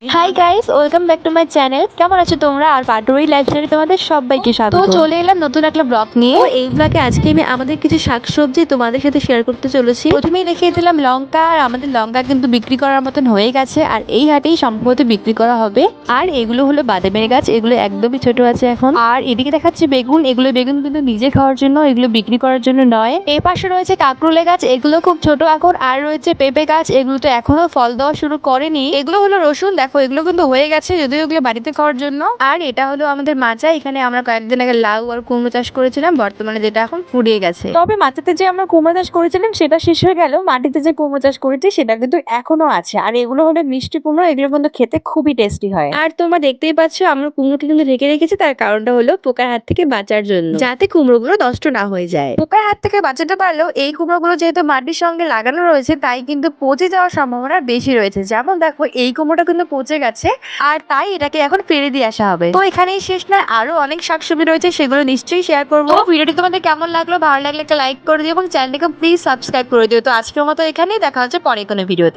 Hi guys, welcome back to my channel. কেমন আছো তোমরা? আর পাটুরি লাইফস্টাইলে তোমাদের সবাইকে স্বাগত। তো চলে এলাম নতুন একটা ব্লগ নিয়ে। তো এই ব্লগে আজকে আমি আমাদের কিছু শাকসবজি তোমাদের সাথে শেয়ার করতে চলেছি। প্রথমেই দেখিয়ে দিলাম লঙ্কা, আর আমাদের লঙ্কা কিন্তু বিক্রি করার মতন হয়ে গেছে, আর এই হাটেই সম্ভবত বিক্রি করা হবে। আর এগুলো হলো বাদামের গাছ, এগুলো একদমই ছোট আছে এখন। আর এদিকে দেখাচ্ছে বেগুন, এগুলো বেগুন কিন্তু নিজে খাওয়ার জন্য, এগুলো বিক্রি করার জন্য নয়। এই পাশে রয়েছে কাঁকরোলে গাছ, এগুলো খুব ছোট এখন। আর রয়েছে পেঁপে গাছ, এগুলো তো এখনো ফল দেওয়া শুরু করেনি। এগুলো হলো রসুন, দেখো এগুলো কিন্তু হয়ে গেছে, যদিও এগুলো বাড়িতে খাওয়ার জন্য। আর এটা হলো আমাদের মাচা, এখানে আমরা কয়েকদিন আগে লাউ আর কুমড়ো চাষ করেছিলাম, বর্তমানে যেটা এখন ফুরিয়ে গেছে। তবে মাচাতে যে আমরা কুমড়ো চাষ করেছিলাম সেটা শেষ হয়ে গেল, মাটিতে যে কুমড়ো চাষ করেছি সেটা কিন্তু এখনো আছে। আর এগুলো হলো মিষ্টি কুমড়ো, এগুলো কিন্তু খেতে খুবই টেস্টি হয়। আর তোমরা দেখতেই পাচ্ছ আমরা কুমড়োকে কিন্তু ঢেকে রেখেছি, তার কারণটা হলো পোকার হাত থেকে বাঁচার জন্য, যাতে কুমড়োগুলো নষ্ট না হয়ে যায়। পোকার হাত থেকে বাঁচাতে পারলেও এই কুমড়োগুলো যেহেতু মাটির সঙ্গে লাগানো রয়েছে, তাই কিন্তু পচে যাওয়ার সম্ভাবনা বেশি রয়েছে। যেমন দেখো এই কুমড়োটা কিন্তু পচে গেছে, আর তাই এটাকে এখন ফেলে দিয়ে আসা হবে। তো এখানেই শেষ না, আরো অনেক শাকসবজি রয়েছে, সেগুলো নিশ্চয়ই শেয়ার করবো। ভিডিওটি তোমাদের কেমন লাগলো? ভালো লাগলে একটা লাইক করে দিও এবং চ্যানেলটিকে প্লিজ সাবস্ক্রাইব করে দিও। তো আজকের মতো এখানেই, দেখা হচ্ছে পরে কোনো ভিডিওতে।